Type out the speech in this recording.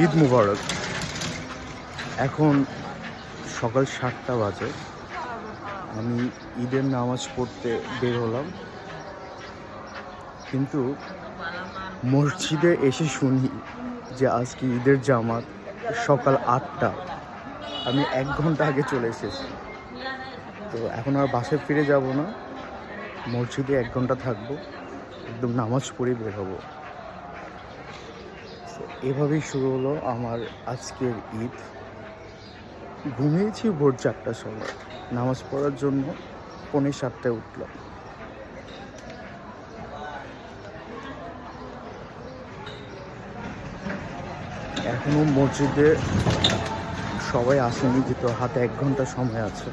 ঈদ মুবারক। এখন সকাল 7টা বাজে। আমি ঈদের নামাজ পড়তে বের হলাম, কিন্তু মসজিদে এসে শুনি যে আজকে ঈদের জামাত সকাল 8টা। আমি 1 ঘন্টা আগে চলে এসেছি, তো এখন আর বাসায় ফিরে যাব না, মসজিদে 1 ঘন্টা থাকবো, একদম নামাজ পড়ে বের হবো। এভাবেই শুরু হলো আমার আজকের ঈদ। ঘুমিয়েছি ভোর 4টার সময়, নামাজ পড়ার জন্য 6:45টায় উঠলাম। এখনও মসজিদে সবাই আসেনি, যেহেতু হাতে 1 ঘন্টা সময় আছে।